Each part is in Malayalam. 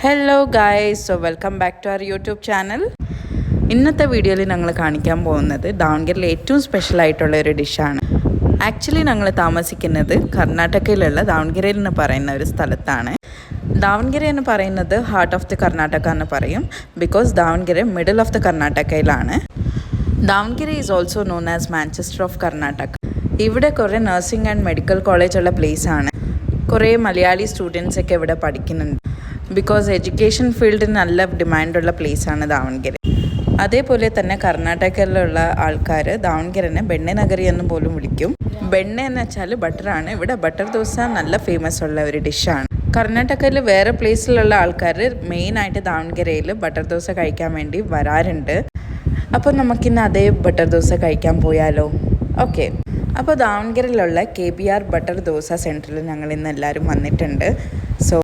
Hello guys, so welcome back to our YouTube channel. ഇന്നത്തെ വീഡിയോയിൽ ഞങ്ങൾ കാണിക്കാൻ പോകുന്നത് ദാവൺഗിരിലെ ഏറ്റവും സ്പെഷ്യലായിട്ടുള്ള ഒരു ഡിഷാണ്. ആക്ച്വലി ഞങ്ങൾ താമസിക്കുന്നത് കർണാടകയിലുള്ള ദാവൺഗിരി എന്ന് പറയുന്ന ഒരു സ്ഥലത്താണ്. ദാവൺഗിരി എന്ന് പറയുന്നത് ഹാർട്ട് ഓഫ് ദി കർണാടക എന്ന് പറയും, because Davangere middle of the കർണാടകയിലാണ്. Davangere is also known as Manchester of Karnataka. ഇവിടെ കുറേ നഴ്സിംഗ് ആൻഡ് മെഡിക്കൽ കോളേജ് ഉള്ള പ്ലേസാണ്. കുറേ മലയാളി സ്റ്റുഡൻസൊക്കെ ഇവിടെ പഠിക്കുന്നുണ്ട്. ബിക്കോസ് എഡ്യൂക്കേഷൻ ഫീൽഡിന് നല്ല ഡിമാൻഡുള്ള പ്ലേസാണ് ദാവൺഗിരി. അതേപോലെ തന്നെ കർണാടകയിലുള്ള ആൾക്കാർ ദാവൺഗിരിനെ ബെണ്ണെ നഗരി എന്നും പോലും വിളിക്കും. ബെണ്ണ എന്ന് വെച്ചാൽ ബട്ടറാണ്. ഇവിടെ ബട്ടർ ദോശ നല്ല ഫേമസ് ഉള്ള ഒരു ഡിഷാണ്. കർണാടകയിൽ വേറെ പ്ലേസിലുള്ള ആൾക്കാർ മെയിനായിട്ട് ദാവൺഗിരിയിൽ ബട്ടർ ദോശ കഴിക്കാൻ വേണ്ടി വരാറുണ്ട്. അപ്പോൾ നമുക്കിന്ന് അതേ ബട്ടർ ദോശ കഴിക്കാൻ പോയാലോ? ഓക്കെ. അപ്പോൾ ദാവൺഗിരിയിലുള്ള KBR ബട്ടർ ദോശ സെൻറ്ററിൽ ഞങ്ങൾ ഇന്ന് എല്ലാവരും വന്നിട്ടുണ്ട്. സോ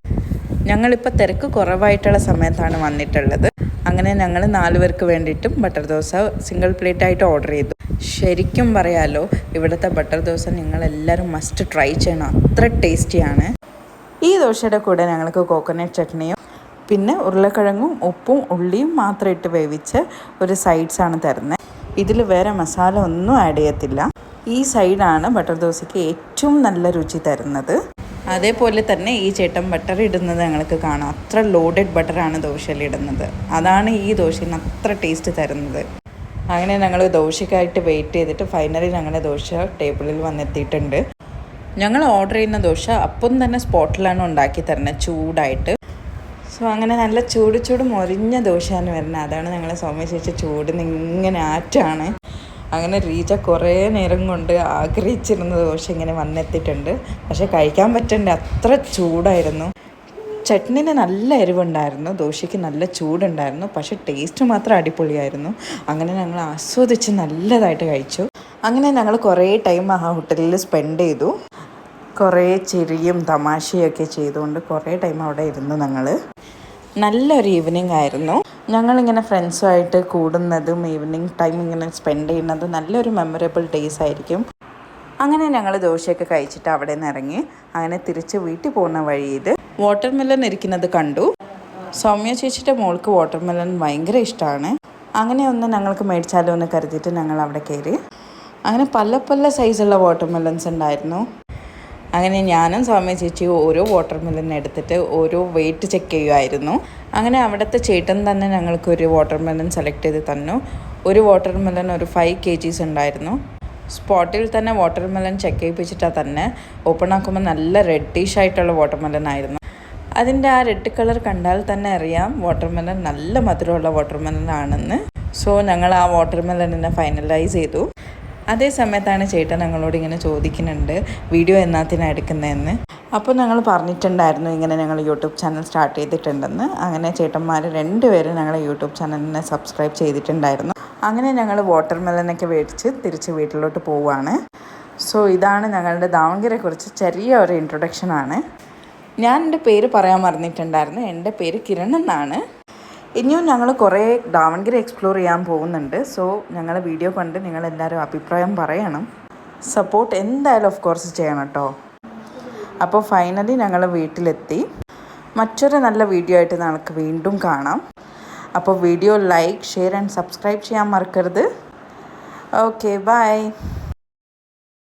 ഞങ്ങളിപ്പോൾ തിരക്ക് കുറവായിട്ടുള്ള സമയത്താണ് വന്നിട്ടുള്ളത്. അങ്ങനെ ഞങ്ങൾ 4 പേർക്ക് വേണ്ടിയിട്ടും ബട്ടർ ദോശ സിംഗിൾ പ്ലേറ്റായിട്ട് ഓർഡർ ചെയ്തു. ശരിക്കും പറയാലോ, ഇവിടുത്തെ ബട്ടർ ദോശ നിങ്ങളെല്ലാവരും മസ്റ്റ് ട്രൈ ചെയ്യണം. അത്ര ടേസ്റ്റിയാണ്. ഈ ദോശയുടെ കൂടെ ഞങ്ങൾക്ക് കോക്കനട്ട് ചട്നിയും പിന്നെ ഉരുളക്കിഴങ്ങും ഉപ്പും ഉള്ളിയും മാത്രം ഇട്ട് വേവിച്ച് ഒരു സൈഡ്സാണ് തരുന്നത്. ഇതിൽ വേറെ മസാല ഒന്നും ആഡ് ചെയ്യത്തില്ല. ഈ സൈഡാണ് ബട്ടർ ദോശയ്ക്ക് ഏറ്റവും നല്ല രുചി തരുന്നത്. അതേപോലെ തന്നെ ഈ ചേട്ടൻ ബട്ടർ ഇടുന്നത് ഞങ്ങൾക്ക് കാണാം. അത്ര ലോഡഡ് ബട്ടറാണ് ദോശയിൽ ഇടുന്നത്. അതാണ് ഈ ദോശയിൽ അത്ര ടേസ്റ്റ് തരുന്നത്. അങ്ങനെ ഞങ്ങൾ ദോശയ്ക്കായിട്ട് വെയിറ്റ് ചെയ്തിട്ട് ഫൈനലി ഞങ്ങളുടെ ദോശ ടേബിളിൽ വന്നെത്തിയിട്ടുണ്ട്. ഞങ്ങൾ ഓർഡർ ചെയ്യുന്ന ദോശ അപ്പം തന്നെ സ്പോട്ടിലാണ് ഉണ്ടാക്കി തരുന്നത്, ചൂടായിട്ട്. സോ അങ്ങനെ നല്ല ചൂട് മൊരിഞ്ഞ ദോശയാണ് വരുന്നത്. അതാണ് ഞങ്ങളെ സൗമ്യ ചേച്ചി ചൂടിന് ഇങ്ങനെ ആറ്റാണ്. അങ്ങനെ റീച്ച കുറേ നേരം കൊണ്ട് ആഗ്രഹിച്ചിരുന്ന ദോശ ഇങ്ങനെ വന്നെത്തിയിട്ടുണ്ട്. പക്ഷെ കഴിക്കാൻ പറ്റണ്ട, അത്ര ചൂടായിരുന്നു. ചട്നിന് നല്ല എരിവുണ്ടായിരുന്നു, ദോശയ്ക്ക് നല്ല ചൂടുണ്ടായിരുന്നു. പക്ഷെ ടേസ്റ്റ് മാത്രം അടിപൊളിയായിരുന്നു. അങ്ങനെ ഞങ്ങൾ ആസ്വദിച്ച് നല്ലതായിട്ട് കഴിച്ചു. അങ്ങനെ ഞങ്ങൾ കുറേ ടൈം ആ ഹോട്ടലിൽ സ്പെൻഡ് ചെയ്തു. കുറേ ചിരിയും തമാശയൊക്കെ ചെയ്തുകൊണ്ട് കുറേ ടൈം അവിടെ ഇരുന്നു. നല്ലൊരു ഈവനിങ് ആയിരുന്നു. ഞങ്ങളിങ്ങനെ ഫ്രണ്ട്സുമായിട്ട് കൂടുന്നതും ഈവനിങ് ടൈം ഇങ്ങനെ സ്പെൻഡ് ചെയ്യുന്നതും നല്ലൊരു മെമ്മറബിൾ ഡേയ്സ് ആയിരിക്കും. അങ്ങനെ ഞങ്ങൾ ദോശയൊക്കെ കഴിച്ചിട്ട് അവിടെ നിന്ന് ഇറങ്ങി. അങ്ങനെ തിരിച്ച് വീട്ടിൽ പോകുന്ന വഴിയിൽ വാട്ടർ മെലൺ ഇരിക്കുന്നത് കണ്ടു. സൗമ്യ ചേച്ചിയുടെ മോൾക്ക് വാട്ടർ മെലൺ ഭയങ്കര ഇഷ്ടമാണ്. അങ്ങനെ ഒന്ന് ഞങ്ങൾക്ക് മേടിച്ചാലോ എന്ന് കരുതിയിട്ട് ഞങ്ങൾ അവിടെ കയറി. അങ്ങനെ പല സൈസുള്ള വാട്ടർ മെലൺസ് ഉണ്ടായിരുന്നു. അങ്ങനെ ഞാനും സൗമ്യ ചേച്ചിയും ഓരോ വാട്ടർ മെലൺ എടുത്തിട്ട് ഓരോ വെയിറ്റ് ചെക്ക് ചെയ്യുമായിരുന്നു. അങ്ങനെ അവിടുത്തെ ചേട്ടൻ തന്നെ ഞങ്ങൾക്കൊരു വാട്ടർ മെലൺ സെലക്ട് ചെയ്ത് തന്നു. ഒരു വാട്ടർ മെലൺ ഒരു 5 kgs ഉണ്ടായിരുന്നു. സ്പോട്ടിൽ തന്നെ വാട്ടർ മെലൺ ചെക്ക് ചെയ്യിപ്പിച്ചിട്ടാണ് തന്നെ ഓപ്പൺ ആക്കുമ്പോൾ നല്ല റെഡിഷ് ആയിട്ടുള്ള വാട്ടർ മെലൺ ആയിരുന്നു. അതിൻ്റെ ആ റെഡ് കളർ കണ്ടാൽ തന്നെ അറിയാം വാട്ടർ മെലൺ നല്ല മധുരമുള്ള വാട്ടർ മെലൺ ആണെന്ന്. സോ ഞങ്ങൾ ആ വാട്ടർ മെലണിനെ ഫൈനലൈസ് ചെയ്തു. അതേ സമയത്താണ് ചേട്ടൻ ഞങ്ങളോട് ഇങ്ങനെ ചോദിക്കുന്നുണ്ട് വീഡിയോ എന്നാത്തിനാണ് എടുക്കുന്നതെന്ന്. അപ്പോൾ ഞങ്ങൾ പറഞ്ഞിട്ടുണ്ടായിരുന്നു ഇങ്ങനെ ഞങ്ങൾ യൂട്യൂബ് ചാനൽ സ്റ്റാർട്ട് ചെയ്തിട്ടുണ്ടെന്ന്. അങ്ങനെ ചേട്ടന്മാർ 2 പേരും ഞങ്ങളെ യൂട്യൂബ് ചാനലിനെ സബ്സ്ക്രൈബ് ചെയ്തിട്ടുണ്ടായിരുന്നു. അങ്ങനെ ഞങ്ങൾ വാട്ടർ മെലനൊക്കെ മേടിച്ച് തിരിച്ച് വീട്ടിലോട്ട് പോവുകയാണ്. സോ ഇതാണ് ഞങ്ങളുടെ ദാവൺഗിരിയെക്കുറിച്ച് ചെറിയ ഒരു ഇൻട്രൊഡക്ഷനാണ്. ഞാൻ എൻ്റെ പേര് പറയാൻ മറന്നിട്ടുണ്ടായിരുന്നു. എൻ്റെ പേര് കിരൺ എന്നാണ്. ഇനിയും ഞങ്ങൾ കുറേ ദാവൺഗിരി എക്സ്പ്ലോർ ചെയ്യാൻ പോകുന്നുണ്ട്. സോ ഞങ്ങളെ വീഡിയോ കണ്ട് നിങ്ങളെല്ലാവരും അഭിപ്രായം പറയണം. സപ്പോർട്ട് എന്തായാലും ഓഫ് കോഴ്സ് ചെയ്യണം കേട്ടോ. അപ്പോൾ ഫൈനലി ഞങ്ങൾ വീട്ടിലെത്തി. മറ്റൊരു നല്ല വീഡിയോ ആയിട്ട് നമുക്ക് വീണ്ടും കാണാം. അപ്പോൾ video like, share and subscribe ചെയ്യാൻ മറക്കരുത്. Okay, by.